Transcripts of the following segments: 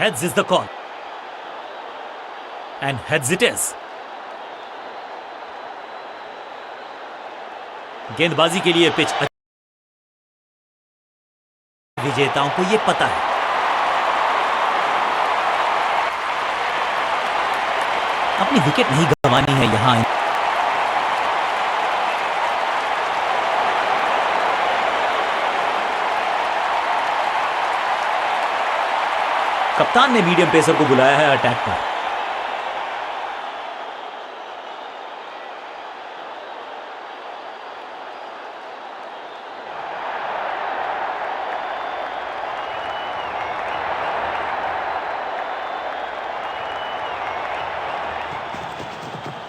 Heads is the call. And heads it is. गेंदबाजी के लिए पिच विजेताओं को यह पता है। अपनी विकेट नहीं गंवानी है यहां। कप्तान ने मीडियम पेसर को बुलाया है अटैक पर।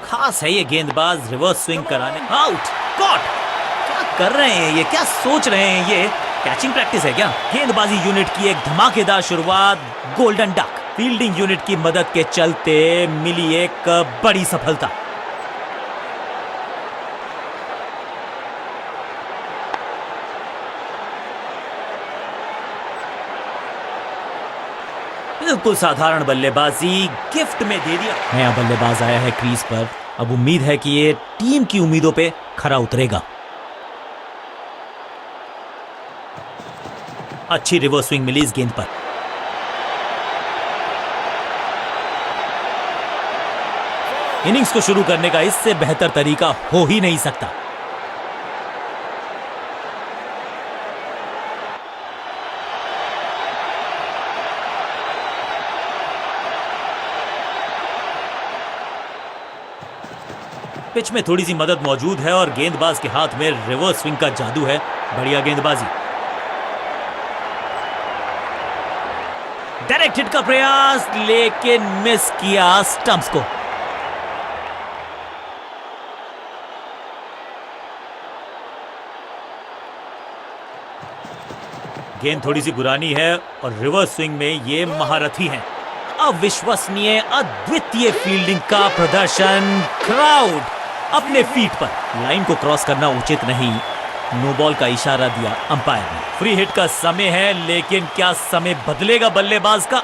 खास है ये गेंदबाज रिवर्स स्विंग कराने। Out, caught. क्या कर रहे हैं ये, क्या सोच रहे हैं ये? कैचिंग प्रैक्टिस है क्या? गेंदबाजी यूनिट की एक धमाकेदार शुरुआत। गोल्डन डक फील्डिंग यूनिट की मदद के चलते मिली एक बड़ी सफलता। बिल्कुल साधारण बल्लेबाजी गिफ्ट में दे दिया। नया बल्लेबाज आया है क्रीज पर। अब उम्मीद है कि ये टीम की उम्मीदों पे खरा उतरेगा। अच्छी रिवर्स स्विंग मिली इस गेंद पर। इनिंग्स को शुरू करने का इससे बेहतर तरीका हो ही नहीं सकता। पिच में थोड़ी सी मदद मौजूद है और गेंदबाज के हाथ में रिवर्स स्विंग का जादू है। बढ़िया गेंदबाजी। डायरेक्ट हिट का प्रयास, लेकिन मिस किया स्टंप्स को। गेंद थोड़ी सी पुरानी है और रिवर्स स्विंग में ये महारथी हैं। अविश्वसनीय, अद्वितीय फील्डिंग का प्रदर्शन। क्राउड अपने फीट पर। लाइन को क्रॉस करना उचित नहीं। नो बॉल का इशारा दिया अंपायर ने। फ्री हिट का समय है, लेकिन क्या समय बदलेगा बल्लेबाज का?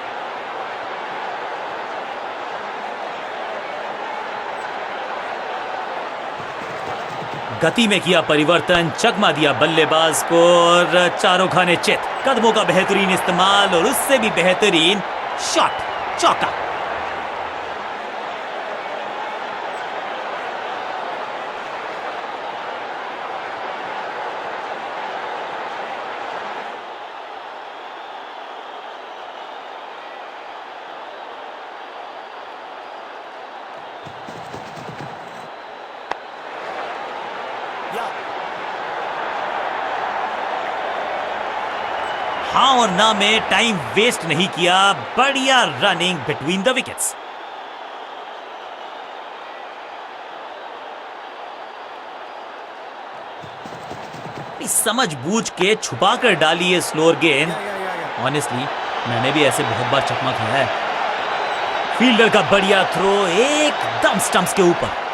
गति में किया परिवर्तन, चकमा दिया बल्लेबाज को और चारों खाने चित। कदमों का बेहतरीन इस्तेमाल और उससे भी बेहतरीन शॉट, चौका। हाँ और ना में टाइम वेस्ट नहीं किया। बढ़िया रनिंग बिटवीन द विकेट्स। समझ बूझ के छुपा कर डाली है स्लोअर गेंद। ऑनेस्टली मैंने भी ऐसे बहुत बार चकमा खाया है। फील्डर का बढ़िया थ्रो एकदम स्टंप्स के ऊपर।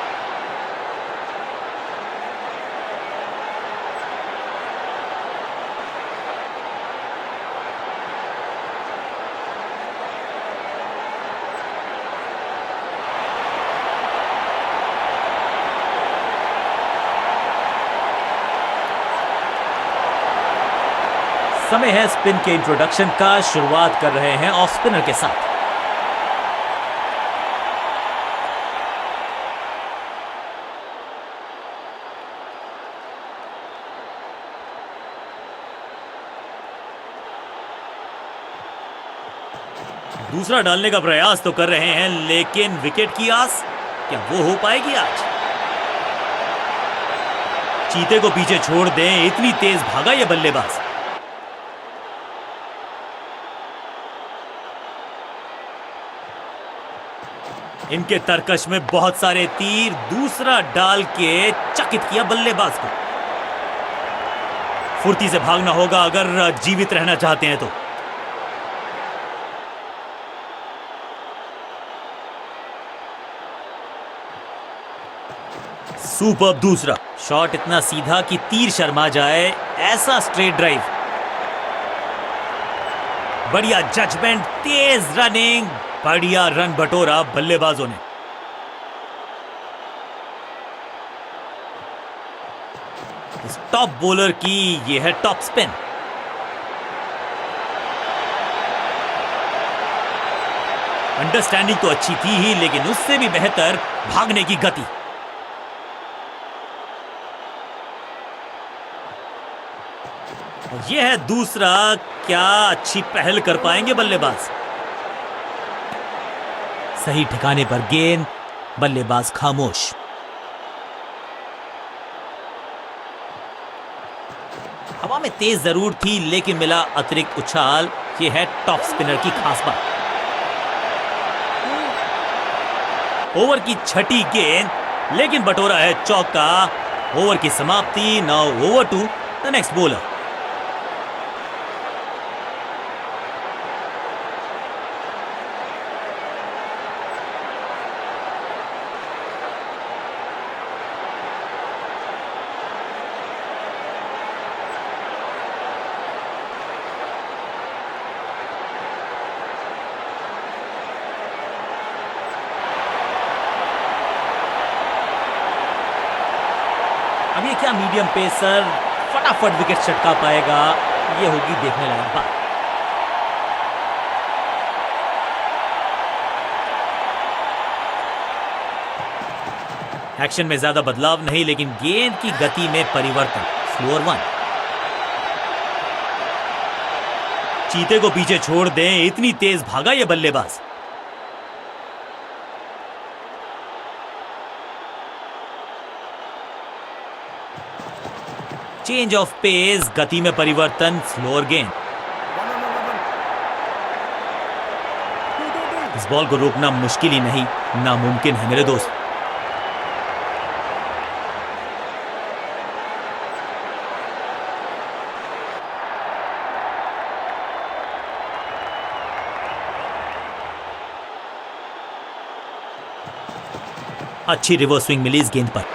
समय है स्पिन के इंट्रोडक्शन का। शुरुआत कर रहे हैं ऑफ स्पिनर के साथ। दूसरा डालने का प्रयास तो कर रहे हैं, लेकिन विकेट की आस क्या वो हो पाएगी आज? चीते को पीछे छोड़ दें, इतनी तेज भागा ये बल्लेबाज। इनके तरकश में बहुत सारे तीर। दूसरा डाल के चकित किया बल्लेबाज को। फुर्ती से भागना होगा अगर जीवित रहना चाहते हैं तो। सुपर्ब दूसरा शॉट, इतना सीधा कि तीर शर्मा जाए। ऐसा स्ट्रेट ड्राइव। बढ़िया जजमेंट, तेज रनिंग, बढ़िया रन बटोरा बल्लेबाजों ने। इस टॉप बॉलर की ये है टॉप स्पिन। अंडरस्टैंडिंग तो अच्छी थी ही, लेकिन उससे भी बेहतर भागने की गति। यह है दूसरा। क्या अच्छी पहल कर पाएंगे बल्लेबाज। सही ठिकाने पर गेंद, बल्लेबाज खामोश। हवा में तेज जरूर थी, लेकिन मिला अतिरिक्त उछाल। यह है टॉप स्पिनर की खास बात। ओवर की छठी गेंद, लेकिन बटोरा है चौका। ओवर की समाप्ति। Now over to the next bowler. अब ये क्या मीडियम पेसर फटाफट विकेट चटका पाएगा, ये होगी देखने लायक बात। एक्शन में ज्यादा बदलाव नहीं, लेकिन गेंद की गति में परिवर्तन। Slower one. चीते को पीछे छोड़ दें, इतनी तेज भागा ये बल्लेबाज। चेंज ऑफ पेस, गति में परिवर्तन। स्लोअर गेंद। इस बॉल को रोकना मुश्किल ही नहीं, नामुमकिन है मेरे दोस्त। अच्छी रिवर्स स्विंग मिली इस गेंद पर।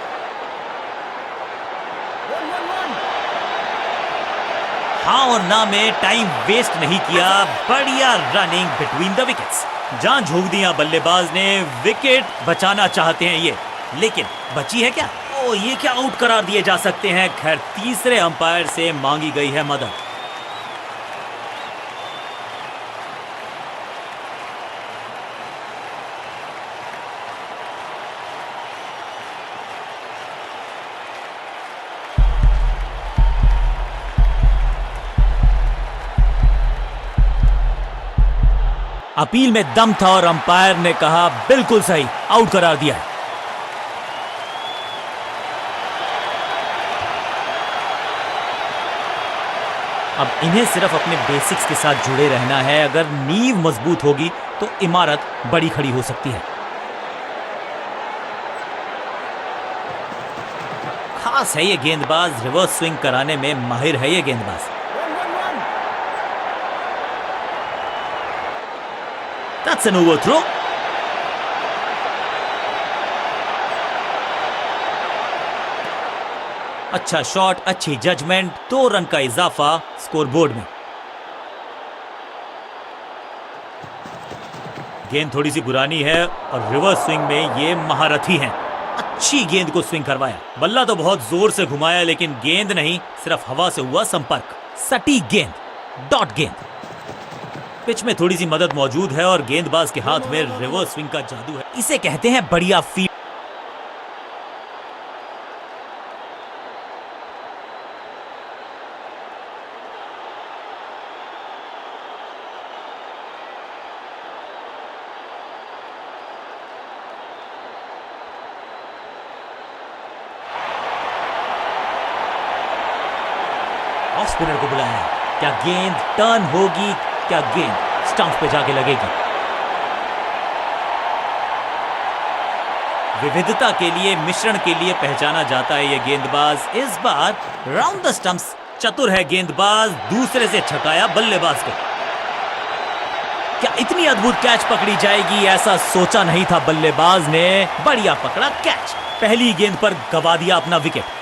हाँ और ना में टाइम वेस्ट नहीं किया। बढ़िया रनिंग बिटवीन द विकेट्स। जान झोंक दिया बल्लेबाज ने। विकेट बचाना चाहते हैं ये, लेकिन बची है क्या? ओ, ये क्या आउट करार दिए जा सकते हैं। खैर, तीसरे अंपायर से मांगी गई है मदद। अपील में दम था और अंपायर ने कहा बिल्कुल सही, आउट करार दिया है। अब इन्हें सिर्फ अपने बेसिक्स के साथ जुड़े रहना है। अगर नींव मजबूत होगी तो इमारत बड़ी खड़ी हो सकती है। खास है ये गेंदबाज, रिवर्स स्विंग कराने में माहिर है ये गेंदबाज। That's an overthrow. अच्छा शॉट, अच्छी जजमेंट। 2 रन का इजाफा स्कोरबोर्ड में। गेंद थोड़ी सी पुरानी है और रिवर्स स्विंग में ये महारथी हैं। अच्छी गेंद को स्विंग करवाया। बल्ला तो बहुत जोर से घुमाया, लेकिन गेंद नहीं, सिर्फ हवा से हुआ संपर्क। सटीक गेंद, डॉट गेंद। पिच में थोड़ी सी मदद मौजूद है और गेंदबाज के हाथ में रिवर्स स्विंग का जादू है। इसे कहते हैं बढ़िया फील्ड। ऑफ स्पिनर को बुलाया। क्या गेंद टर्न होगी? क्या गेंद स्टंप पे जाके लगेगी? विविधता के लिए, मिश्रण के लिए पहचाना जाता है ये गेंदबाज। इस बार राउंड द स्टंप्स चतुर है गेंदबाज। दूसरे से छकाया बल्लेबाज को। क्या इतनी अद्भुत कैच पकड़ी जाएगी? ऐसा सोचा नहीं था बल्लेबाज ने। बढ़िया पकड़ा कैच। पहली गेंद पर गवा दिया अपना विकेट।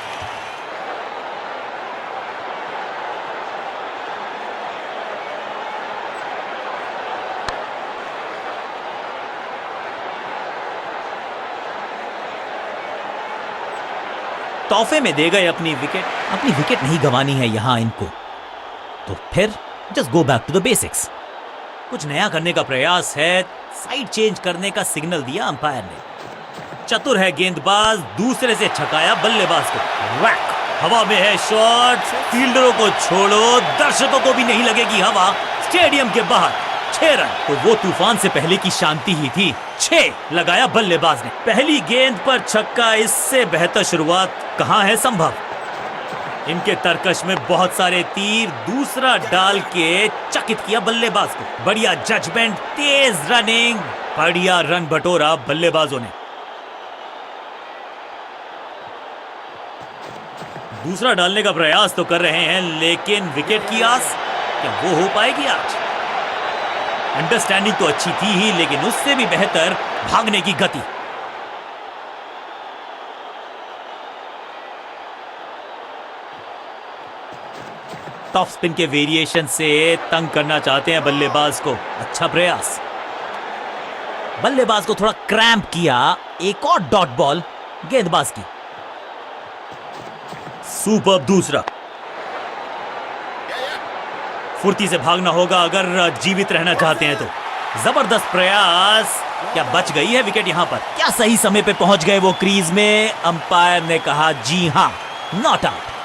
तोहफे में दे गए अपनी विकेट नहीं गंवानी है यहां इनको, तो फिर just go back to the basics. कुछ नया करने का प्रयास है, साइड चेंज करने का सिग्नल दिया अंपायर ने। चतुर है गेंदबाज, दूसरे से छकाया बल्लेबाज को। वैक, हवा में है शॉट, फील्डरों को छोड़ो, दर्शकों को भी नहीं लगेगी हवा। स्टेडियम के बाहर 6 रन, तो वो तूफान से पहले की शांति ही थी। 6 लगाया बल्लेबाज ने। पहली गेंद पर छक्का, इससे बेहतर शुरुआत कहां है संभव। इनके तरकश में बहुत सारे तीर, दूसरा डाल के चकित किया बल्लेबाज को। बढ़िया जजमेंट, तेज रनिंग, बढ़िया रन बटोरा बल्लेबाजों ने। दूसरा डालने का प्रयास तो कर रहे हैं, लेकिन विकेट की आस क्या वो हो पाएगी आज। अंडरस्टैंडिंग तो अच्छी थी ही, लेकिन उससे भी बेहतर भागने की गति। टॉप स्पिन के वेरिएशन से तंग करना चाहते हैं बल्लेबाज को। अच्छा प्रयास, बल्लेबाज को थोड़ा क्रैम्प किया। एक और डॉट बॉल गेंदबाज की। सुपर दूसरा, फुर्ती से भागना होगा अगर जीवित रहना चाहते हैं तो। जबरदस्त प्रयास, क्या बच गई है विकेट यहां पर? क्या सही समय पे पहुंच गए वो क्रीज में? अंपायर ने कहा जी हां, नॉट आउट।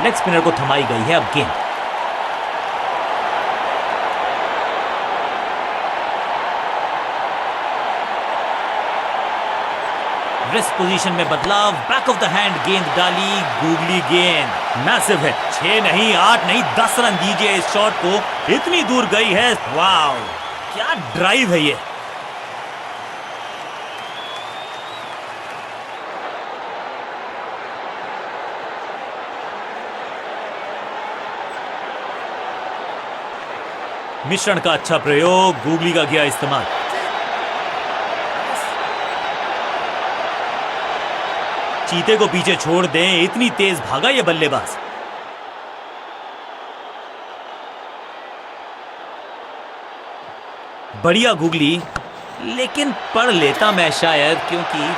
लेग स्पिनर को थमाई गई है अब गेंद। रेस्ट पोजीशन में बदलाव, बैक ऑफ द हैंड गेंद डाली, गूगली गेंद, मैसिव है। 6 नहीं, 8 नहीं, 10 रन दीजिए इस शॉट को, इतनी दूर गई है। वाव, क्या ड्राइव है ये। मिश्रण का अच्छा प्रयोग, गूगली का किया इस्तेमाल। चीते को पीछे छोड़ दें, इतनी तेज भागा ये बल्लेबाज। बढ़िया गूगली, लेकिन पढ़ लेता मैं शायद, क्योंकि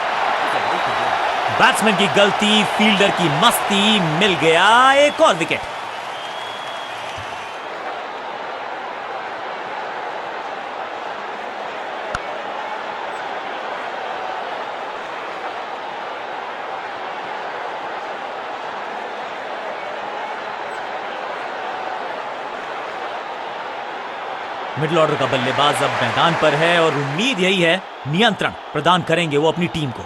बैट्समैन की गलती, फील्डर की मस्ती, मिल गया एक और विकेट। मिडिल ऑर्डर का बल्लेबाज अब मैदान पर है और उम्मीद यही है नियंत्रण प्रदान करेंगे वो अपनी टीम को।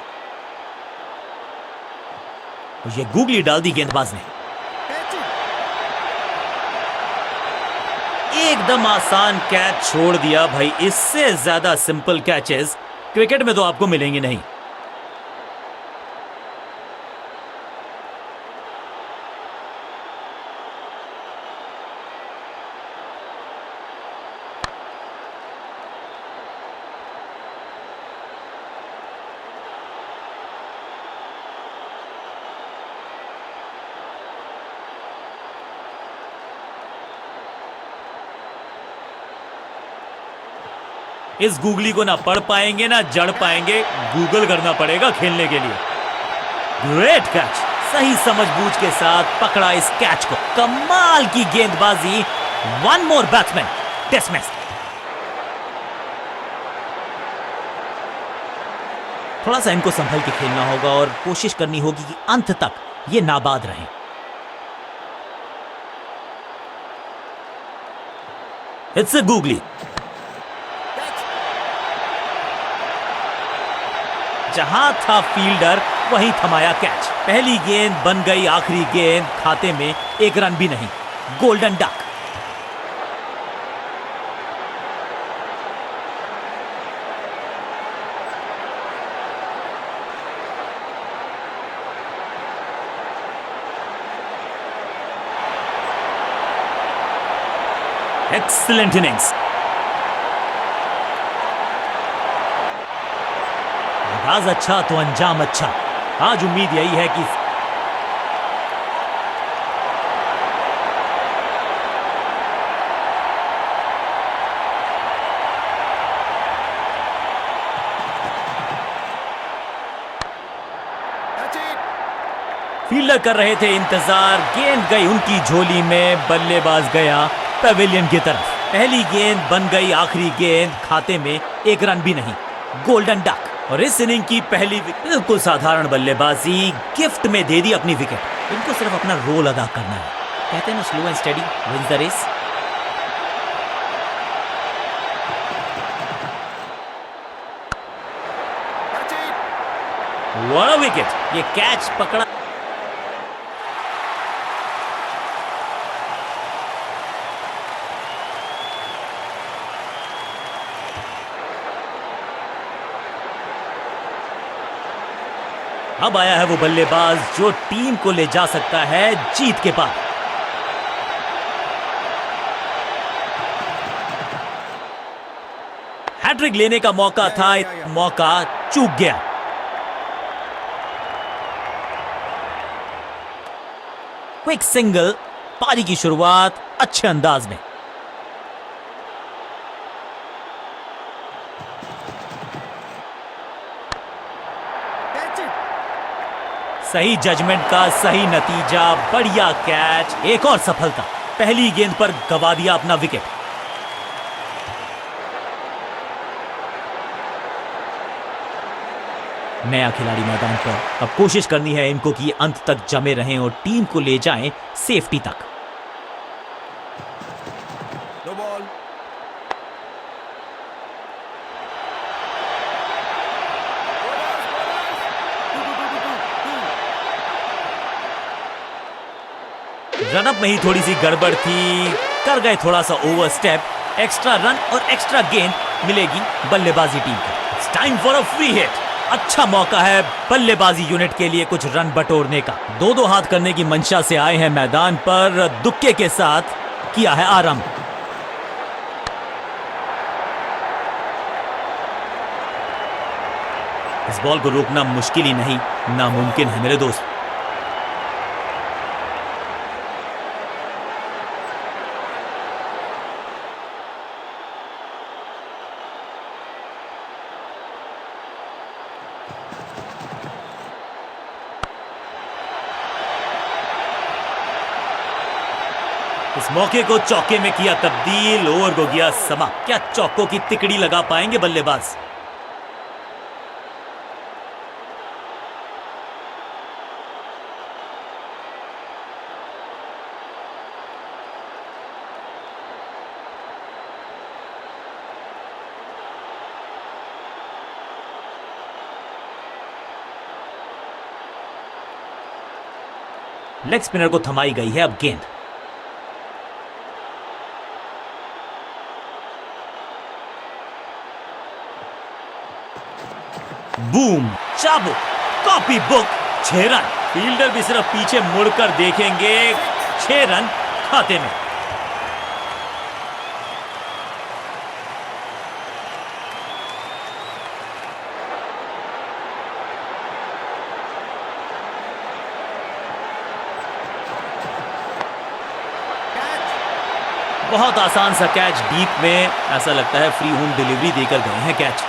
ये गूगली डाल दी गेंदबाज ने। एकदम आसान कैच छोड़ दिया भाई। इससे ज्यादा सिंपल कैचेस क्रिकेट में तो आपको मिलेंगे नहीं। इस गूगली को ना पढ़ पाएंगे ना जड़ पाएंगे, गूगल करना पड़ेगा खेलने के लिए। ग्रेट कैच, सही समझबूझ के साथ पकड़ा इस कैच को। कमाल की गेंदबाजी। One more batsman dismissed. थोड़ा सा इनको संभल के खेलना होगा और कोशिश करनी होगी कि अंत तक ये नाबाद रहें। It's a googly. जहां था फील्डर वहीं थमाया कैच। पहली गेंद बन गई आखिरी गेंद, खाते में एक रन भी नहीं। Golden duck. Excellent innings. आगाज अच्छा तो अंजाम अच्छा। आज उम्मीद यही है कि फील्डर कर रहे थे इंतजार, गेंद गई उनकी झोली में, बल्लेबाज गया पवेलियन की तरफ। पहली गेंद बन गई आखिरी गेंद, खाते में एक रन भी नहीं, गोल्डन डक। और इस इनिंग की पहली बिल्कुल साधारण बल्लेबाजी गिफ्ट में दे दी अपनी विकेट। इनको सिर्फ अपना रोल अदा करना है, कहते हैं ना slow and steady wins the race. What a wicket, ये कैच पकड़ा। अब आया है वो बल्लेबाज जो टीम को ले जा सकता है जीत के पार। हैट्रिक लेने का मौका था, मौका चूक गया। क्विक सिंगल, पारी की शुरुआत अच्छे अंदाज में। सही जजमेंट का सही नतीजा, बढ़िया कैच, एक और सफलता। पहली गेंद पर गवा दिया अपना विकेट। नया खिलाड़ी मैदान पर, अब कोशिश करनी है इनको कि अंत तक जमे रहें और टीम को ले जाएं सेफ्टी तक। No ball. रनअप में ही थोड़ी सी गड़बड़ थी, कर गए थोड़ा सा ओवर स्टेप। एक्स्ट्रा रन और एक्स्ट्रा गेंद मिलेगी बल्लेबाजी टीम को। It's time for a free hit. अच्छा मौका है बल्लेबाजी यूनिट के लिए कुछ रन बटोरने का। दो दो हाथ करने की मंशा से आए हैं मैदान पर, दुक्के के साथ किया है आरंभ। इस बॉल को रोकना मुश्किल ही नहीं, नामुमकिन है मेरे दोस्त। इस मौके को चौके में किया तब्दील, ओवर को गया समाप्त। क्या चौकों की तिकड़ी लगा पाएंगे बल्लेबाज? लेग स्पिनर को थमाई गई है अब गेंद। बूम, चाबुक, कॉपी बुक, 6 रन। फील्डर भी सिर्फ पीछे मुड़कर देखेंगे, 6 रन खाते में। बहुत आसान सा कैच डीप में, ऐसा लगता है फ्री होम डिलीवरी देकर गए हैं कैच।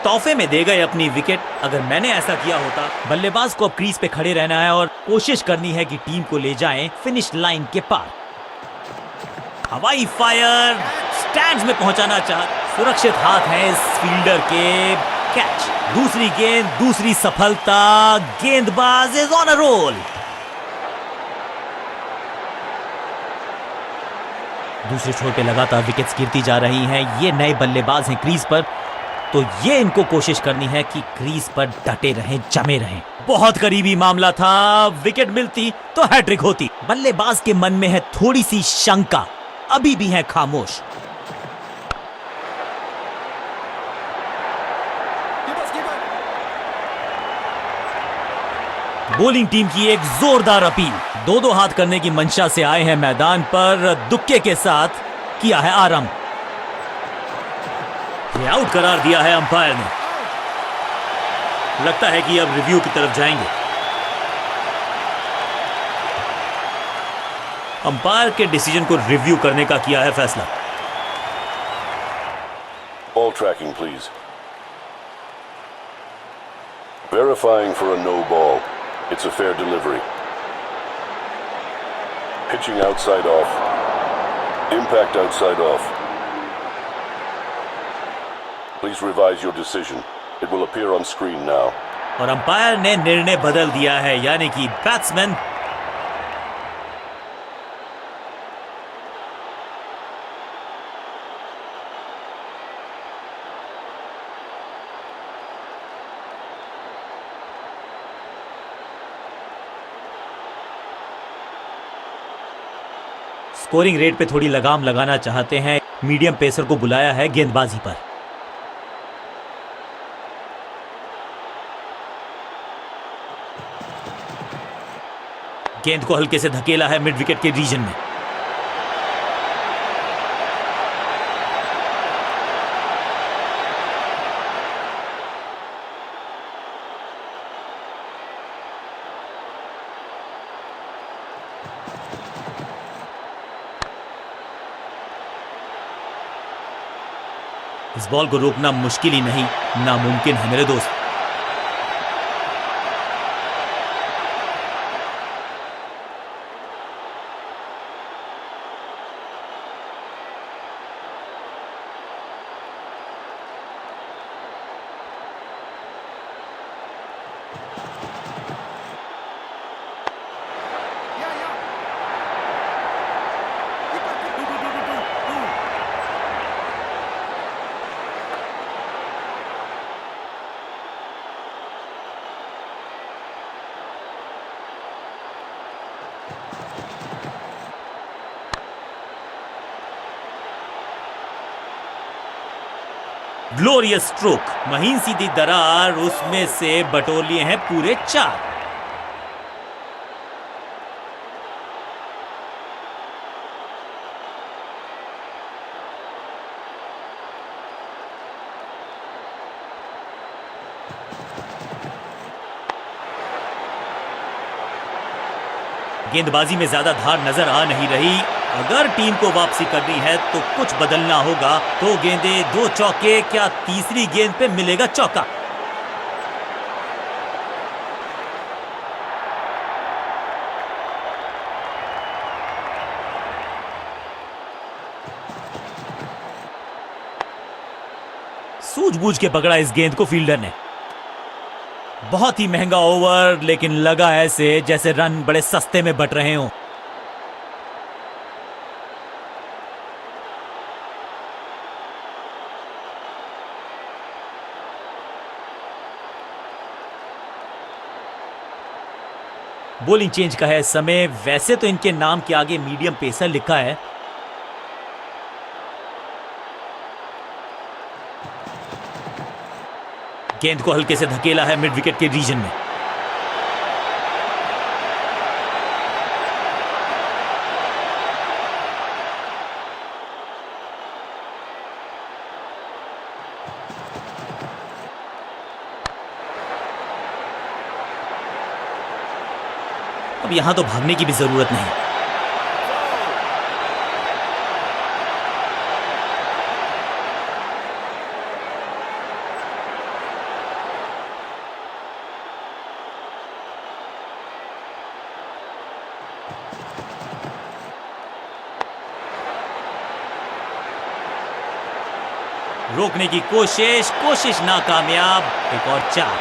तोहफे में दे गए अपनी विकेट। अगर मैंने ऐसा किया होता, बल्लेबाज को अब क्रीज पे खड़े रहना है और कोशिश करनी है कि टीम को ले जाएं फिनिश लाइन के पार। हवाई फायर, स्टैंड्स में पहुंचाना चाह, सुरक्षित हाथ है इस फील्डर के। कैच, दूसरी गेंद, दूसरी सफलता, गेंदबाज इज ऑन अ रोल। दूसरे छोर पे लगातार विकेट्स गिरती जा रही हैं। ये नए बल्लेबाज हैं क्रीज पर, तो ये इनको कोशिश करनी है कि क्रीज पर डटे रहें, जमे रहें। बहुत करीबी मामला था, विकेट मिलती तो हैट्रिक होती। बल्लेबाज के मन में है थोड़ी सी शंका, अभी भी है खामोश। बॉलिंग टीम की एक जोरदार अपील। दो दो हाथ करने की मंशा से आए हैं मैदान पर, दुक्के के साथ किया है आरंभ। आउट करार दिया है अंपायर ने। लगता है कि अब रिव्यू की तरफ जाएंगे। अंपायर के डिसीजन को रिव्यू करने का किया है फैसला। Ball tracking, please. Verifying for a no ball. It's a fair delivery. Pitching outside off. Impact outside off. Please revise your decision. It will appear on screen now. और umpire ने निर्णय बदल दिया है, यानी कि बैट्समैन स्कोरिंग रेट पे थोड़ी लगाम लगाना चाहते हैं। मीडियम पेसर को बुलाया है गेंदबाजी पर। गेंद को हल्के से धकेला है मिड विकेट के रीजन में। इस बॉल को रोकना मुश्किल ही नहीं, नामुमकिन है मेरे दोस्त। ग्लोरियस स्ट्रोक, महीन सीधी दरार, उसमें से बटोर लिए हैं पूरे 4। गेंदबाजी में ज्यादा धार नजर आ नहीं रही। अगर टीम को वापसी करनी है तो कुछ बदलना होगा। 2 गेंदे 2 चौके, क्या तीसरी गेंद पे मिलेगा चौका? सूझबूझ के पकड़ा इस गेंद को फील्डर ने। बहुत ही महंगा ओवर, लेकिन लगा ऐसे जैसे रन बड़े सस्ते में बट रहे हों। बॉलिंग चेंज का है समय। वैसे तो इनके नाम के आगे मीडियम पेसर लिखा है। गेंद को हल्के से धकेला है मिड विकेट के रीजन में। अब यहां तो भागने की भी जरूरत नहीं। रोकने की कोशिश नाकामयाब। एक और 4।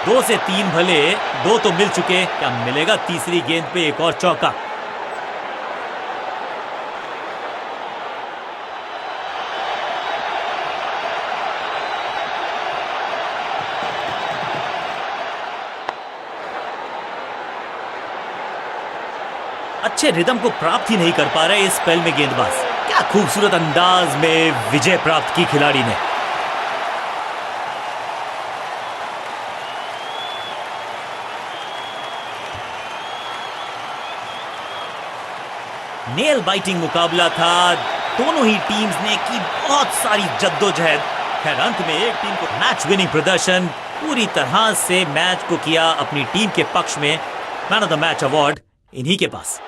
2 से 3 भले, 2 तो मिल चुके, क्या मिलेगा तीसरी गेंद पे एक और चौका? अच्छे रिदम को प्राप्त ही नहीं कर पा रहे इस स्पेल में गेंदबाज। क्या खूबसूरत अंदाज में विजय प्राप्त की खिलाड़ी ने। नेल बाइटिंग मुकाबला था। दोनों ही टीम्स ने की बहुत सारी जद्दोजहद। खैर अंत में एक टीम को मैच विनिंग प्रदर्शन, पूरी तरह से मैच को किया अपनी टीम के पक्ष में। Man of the match award इन्हीं के पास।